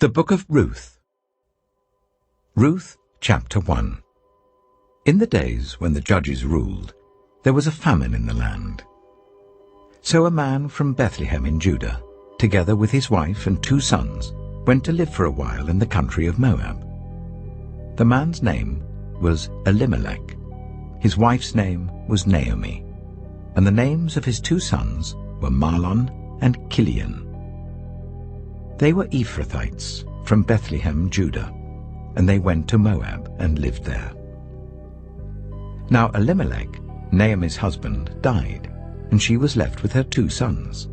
The Book of Ruth. Ruth, chapter 1. In the days when the judges ruled, there was a famine in the land. So a man from Bethlehem in Judah, together with his wife and 2 sons, went to live for a while in the country of Moab. The man's name was Elimelech. His wife's name was Naomi, and the names of his 2 sons were Mahlon and Chilion. They were Ephrathites from Bethlehem, Judah, and they went to Moab and lived there. Now Elimelech, Naomi's husband, died, and she was left with her 2 sons.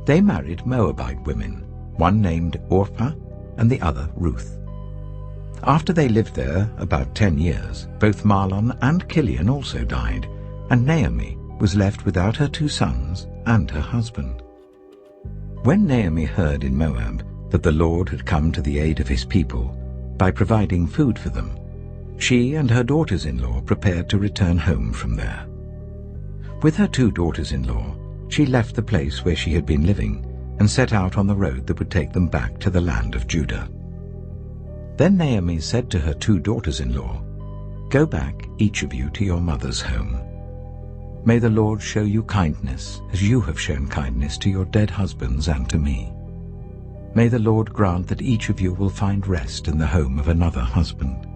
They married Moabite women, one named Orpah and the other Ruth. After they lived there about 10 years, both Mahlon and Chilion also died, and Naomi was left without her 2 sons and her husband. When Naomi heard in Moab that the Lord had come to the aid of his people by providing food for them, she and her daughters-in-law prepared to return home from there. With her 2 daughters-in-law, she left the place where she had been living and set out on the road that would take them back to the land of Judah. Then Naomi said to her 2 daughters-in-law, "Go back, each of you, to your mother's home. May the Lord show you kindness, as you have shown kindness to your dead husbands and to me. May the Lord grant that each of you will find rest in the home of another husband."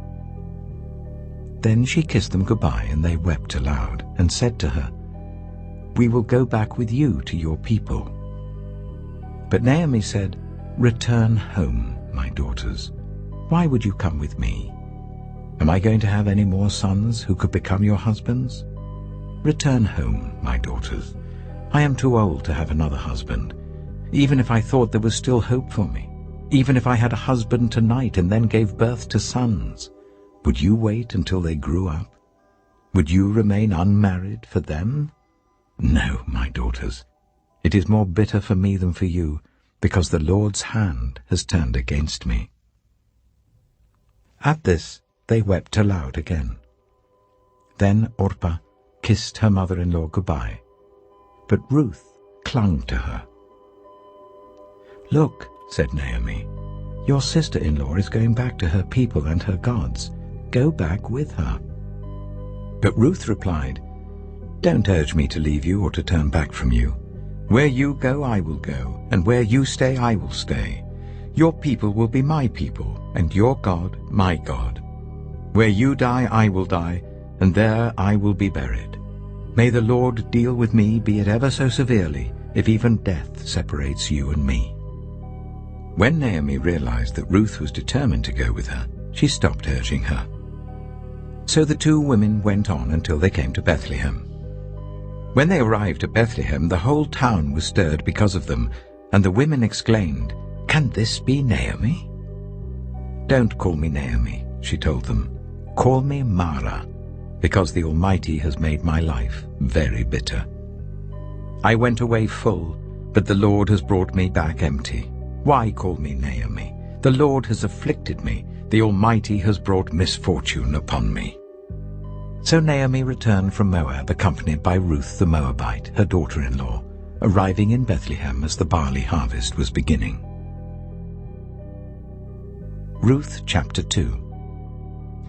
Then she kissed them goodbye, and they wept aloud, and said to her, "We will go back with you to your people." But Naomi said, "Return home, my daughters. Why would you come with me? Am I going to have any more sons who could become your husbands? Return home, my daughters. I am too old to have another husband. Even if I thought there was still hope for me, even if I had a husband tonight and then gave birth to sons, would you wait until they grew up? Would you remain unmarried for them? No, my daughters. It is more bitter for me than for you, because the Lord's hand has turned against me." At this they wept aloud again. Then Orpah kissed her mother-in-law goodbye, but Ruth clung to her. "Look," said Naomi, "your sister-in-law is going back to her people and her gods. Go back with her." But Ruth replied, "Don't urge me to leave you or to turn back from you. Where you go, I will go, and where you stay, I will stay. Your people will be my people, and your God, my God. Where you die, I will die, and there I will be buried. May the Lord deal with me, be it ever so severely, if even death separates you and me." When Naomi realized that Ruth was determined to go with her, she stopped urging her. So the 2 women went on until they came to Bethlehem. When they arrived at Bethlehem, the whole town was stirred because of them, and the women exclaimed, "Can this be Naomi?" "Don't call me Naomi," she told them. "Call me Mara, because the Almighty has made my life very bitter. I went away full, but the Lord has brought me back empty. Why call me Naomi? The Lord has afflicted me. The Almighty has brought misfortune upon me." So Naomi returned from Moab, accompanied by Ruth the Moabite, her daughter-in-law, arriving in Bethlehem as the barley harvest was beginning. Ruth chapter 2.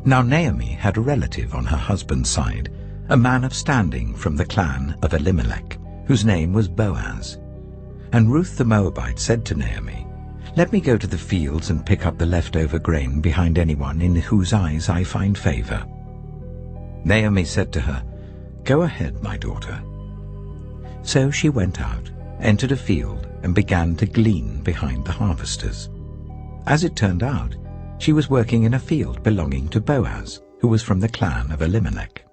Now Naomi had a relative on her husband's side, a man of standing from the clan of Elimelech, whose name was Boaz. And Ruth the Moabite said to Naomi, "Let me go to the fields and pick up the leftover grain behind anyone in whose eyes I find favor." Naomi said to her, "Go ahead, my daughter." So she went out, entered a field, and began to glean behind the harvesters. As it turned out, she was working in a field belonging to Boaz, who was from the clan of Elimelech.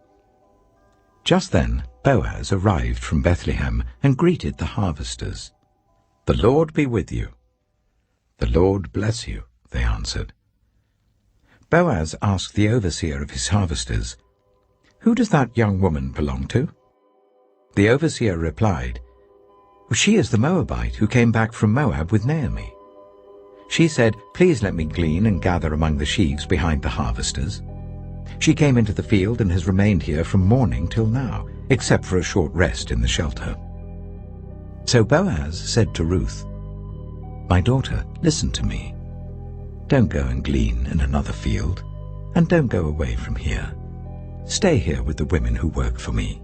Just then Boaz arrived from Bethlehem and greeted the harvesters. "The Lord be with you." "The Lord bless you," they answered. Boaz asked the overseer of his harvesters, "Who does that young woman belong to?" The overseer replied, "She is the Moabite who came back from Moab with Naomi. She said, 'Please let me glean and gather among the sheaves behind the harvesters.' She came into the field and has remained here from morning till now, except for a short rest in the shelter." So Boaz said to Ruth, "My daughter, listen to me. Don't go and glean in another field, and don't go away from here. Stay here with the women who work for me.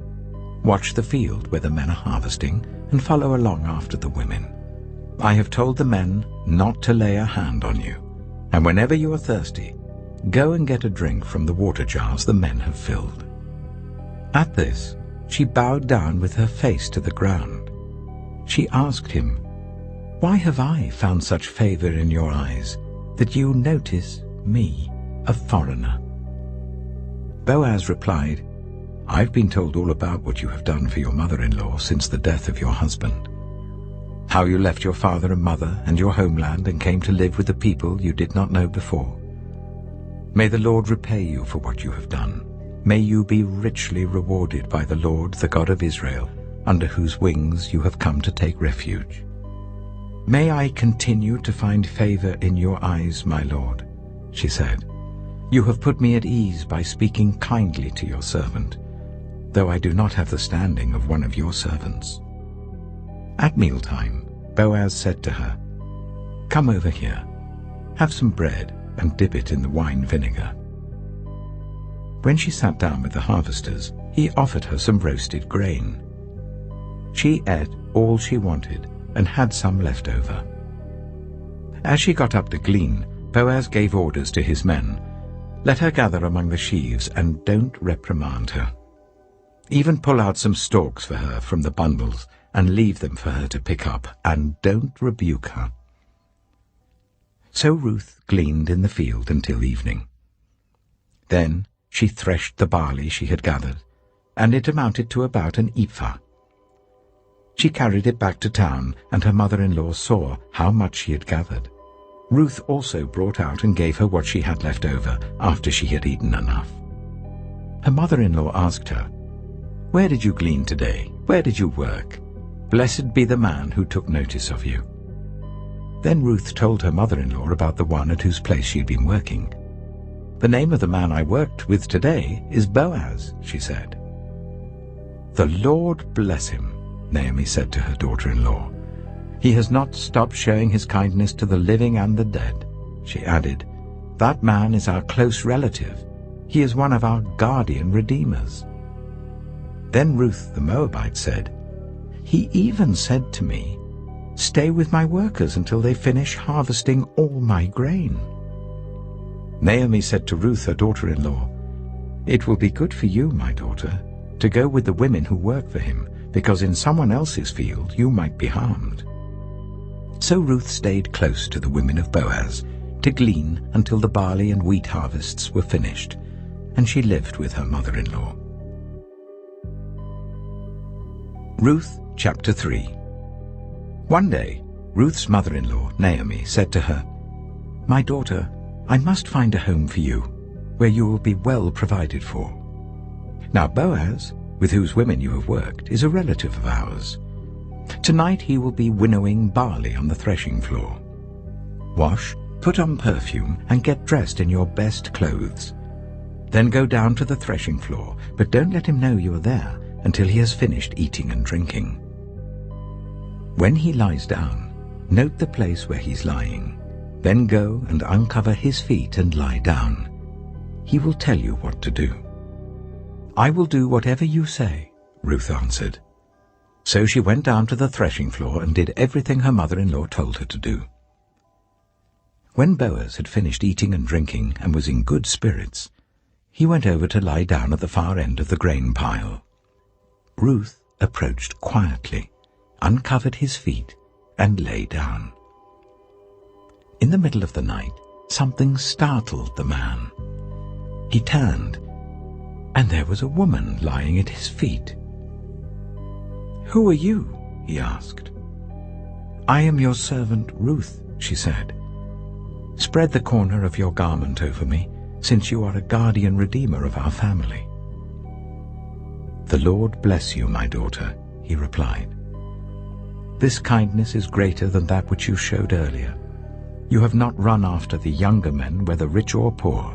Watch the field where the men are harvesting, and follow along after the women. I have told the men not to lay a hand on you, and whenever you are thirsty, go and get a drink from the water jars the men have filled." At this, she bowed down with her face to the ground. She asked him, "Why have I found such favor in your eyes, that you notice me, a foreigner?" Boaz replied, "I've been told all about what you have done for your mother-in-law since the death of your husband. How you left your father and mother and your homeland and came to live with a people you did not know before. May the Lord repay you for what you have done. May you be richly rewarded by the Lord, the God of Israel, under whose wings you have come to take refuge. May I continue to find favor in your eyes, my Lord," she said. "You have put me at ease by speaking kindly to your servant, though I do not have the standing of one of your servants." At mealtime, Boaz said to her, "Come over here, have some bread and dip it in the wine vinegar." When she sat down with the harvesters, he offered her some roasted grain. She ate all she wanted and had some left over. As she got up to glean, Boaz gave orders to his men, "Let her gather among the sheaves and don't reprimand her. Even pull out some stalks for her from the bundles and leave them for her to pick up, and don't rebuke her." So Ruth gleaned in the field until evening. Then she threshed the barley she had gathered, and it amounted to about an ephah. She carried it back to town, and her mother-in-law saw how much she had gathered. Ruth also brought out and gave her what she had left over after she had eaten enough. Her mother-in-law asked her, "Where did you glean today? Where did you work? Blessed be the man who took notice of you." Then Ruth told her mother-in-law about the one at whose place she had been working. "The name of the man I worked with today is Boaz," she said. "The Lord bless him," Naomi said to her daughter-in-law. "He has not stopped showing his kindness to the living and the dead." She added, "That man is our close relative. He is one of our guardian redeemers." Then Ruth the Moabite said, "He even said to me, 'Stay with my workers until they finish harvesting all my grain.'" Naomi said to Ruth, her daughter-in-law, "It will be good for you, my daughter, to go with the women who work for him, because in someone else's field you might be harmed." So Ruth stayed close to the women of Boaz to glean until the barley and wheat harvests were finished, and she lived with her mother-in-law. Ruth chapter 3. One day, Ruth's mother-in-law, Naomi, said to her, "My daughter, I must find a home for you, where you will be well provided for. Now Boaz, with whose women you have worked, is a relative of ours. Tonight he will be winnowing barley on the threshing floor. Wash, put on perfume, and get dressed in your best clothes. Then go down to the threshing floor, but don't let him know you are there until he has finished eating and drinking. When he lies down, note the place where he's lying. Then go and uncover his feet and lie down. He will tell you what to do." "I will do whatever you say," Ruth answered. So she went down to the threshing floor and did everything her mother-in-law told her to do. When Boaz had finished eating and drinking and was in good spirits, he went over to lie down at the far end of the grain pile. Ruth approached quietly, uncovered his feet, and lay down. In the middle of the night, something startled the man. He turned, and there was a woman lying at his feet. "Who are you?" he asked. "I am your servant Ruth," she said. "Spread the corner of your garment over me, since you are a guardian redeemer of our family." "The Lord bless you, my daughter," he replied. "This kindness is greater than that which you showed earlier. You have not run after the younger men, whether rich or poor.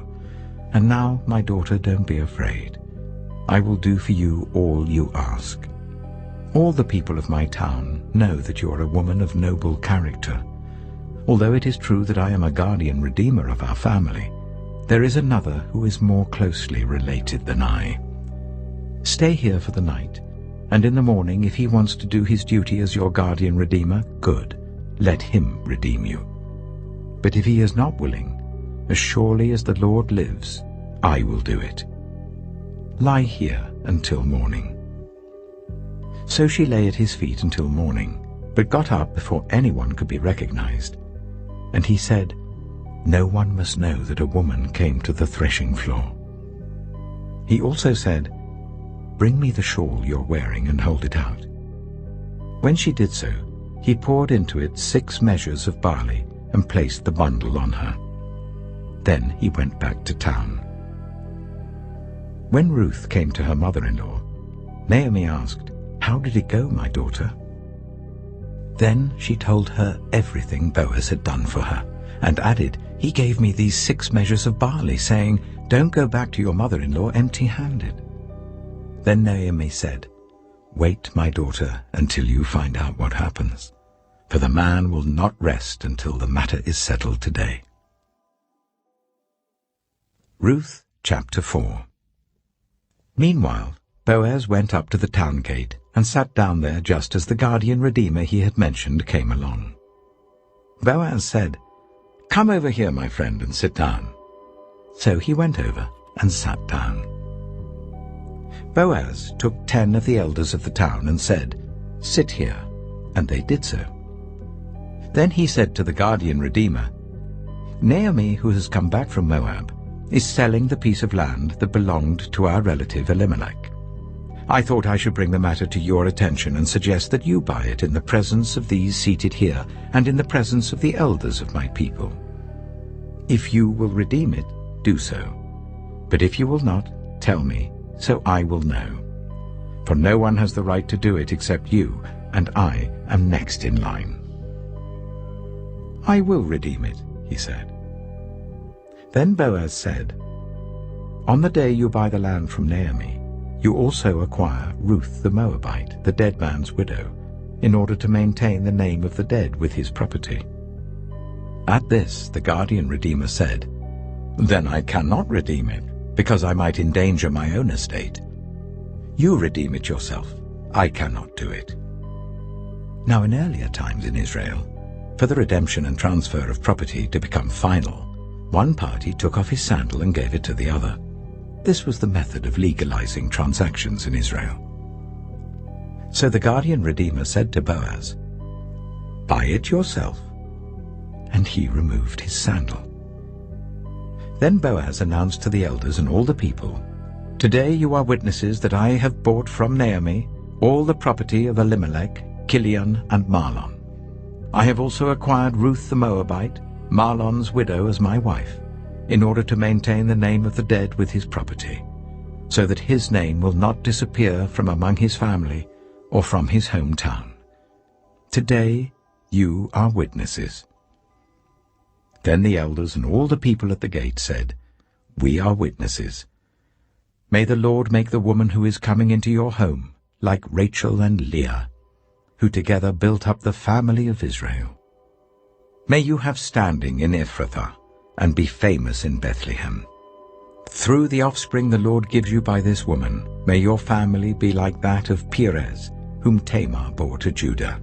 And now, my daughter, don't be afraid. I will do for you all you ask. All the people of my town know that you are a woman of noble character. Although it is true that I am a guardian redeemer of our family, there is another who is more closely related than I. Stay here for the night, and in the morning, if he wants to do his duty as your guardian redeemer, good, let him redeem you. But if he is not willing, as surely as the Lord lives, I will do it. Lie here until morning." So she lay at his feet until morning, but got up before anyone could be recognized. And he said, "No one must know that a woman came to the threshing floor." He also said, "Bring me the shawl you're wearing and hold it out." When she did so, he poured into it 6 measures of barley and placed the bundle on her. Then he went back to town. When Ruth came to her mother-in-law, Naomi asked, "How did it go, my daughter?" Then she told her everything Boaz had done for her, and added, "He gave me these 6 measures of barley, saying, 'Don't go back to your mother-in-law empty-handed.'" Then Naomi said, "Wait, my daughter, until you find out what happens, for the man will not rest until the matter is settled today." Ruth chapter 4. Meanwhile, Boaz went up to the town gate and sat down there just as the guardian redeemer he had mentioned came along. Boaz said, "Come over here, my friend, and sit down." So he went over and sat down. Boaz took 10 of the elders of the town and said, "Sit here," and they did so. Then he said to the guardian redeemer, "Naomi, who has come back from Moab, is selling the piece of land that belonged to our relative Elimelech. I thought I should bring the matter to your attention and suggest that you buy it in the presence of these seated here and in the presence of the elders of my people. If you will redeem it, do so. But if you will not, tell me, so I will know. For no one has the right to do it except you, and I am next in line." "I will redeem it," he said. Then Boaz said, "On the day you buy the land from Naomi, you also acquire Ruth the Moabite, the dead man's widow, in order to maintain the name of the dead with his property." At this the guardian redeemer said, "Then I cannot redeem it, because I might endanger my own estate. You redeem it yourself. I cannot do it." Now in earlier times in Israel, for the redemption and transfer of property to become final, one party took off his sandal and gave it to the other. This was the method of legalizing transactions in Israel. So the guardian redeemer said to Boaz, "Buy it yourself." And he removed his sandal. Then Boaz announced to the elders and all the people, "Today you are witnesses that I have bought from Naomi all the property of Elimelech, Kilion, and Mahlon. I have also acquired Ruth the Moabite, Mahlon's widow, as my wife, in order to maintain the name of the dead with his property, so that his name will not disappear from among his family or from his hometown. Today you are witnesses." Then the elders and all the people at the gate said, "We are witnesses. May the Lord make the woman who is coming into your home like Rachel and Leah, who together built up the family of Israel. May you have standing in Ephrathah and be famous in Bethlehem. Through the offspring the Lord gives you by this woman, may your family be like that of Perez, whom Tamar bore to Judah."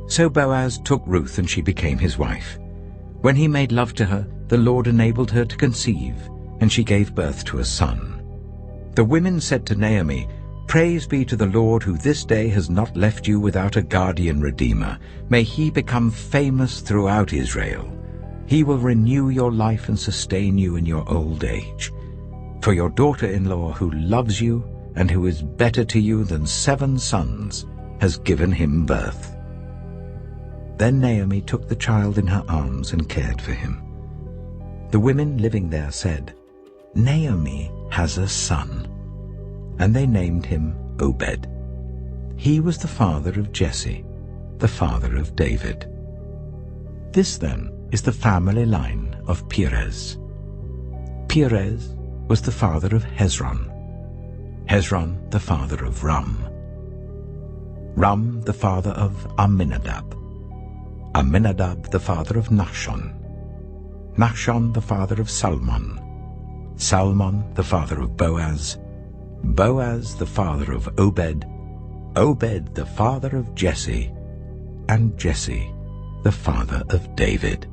So Boaz took Ruth, and she became his wife. When he made love to her, the Lord enabled her to conceive, and she gave birth to a son. The women said to Naomi, "Praise be to the Lord, who this day has not left you without a guardian redeemer. May he become famous throughout Israel. He will renew your life and sustain you in your old age. For your daughter-in-law, who loves you and who is better to you than 7 sons, has given him birth." Then Naomi took the child in her arms and cared for him. The women living there said, "Naomi has a son." And they named him Obed. He was the father of Jesse, the father of David. This, then, is the family line of Perez. Perez was the father of Hezron. Hezron the father of Ram. Ram the father of Amminadab. Amminadab the father of Nahshon, Nahshon the father of Salmon, Salmon the father of Boaz, Boaz the father of Obed, Obed the father of Jesse, and Jesse the father of David.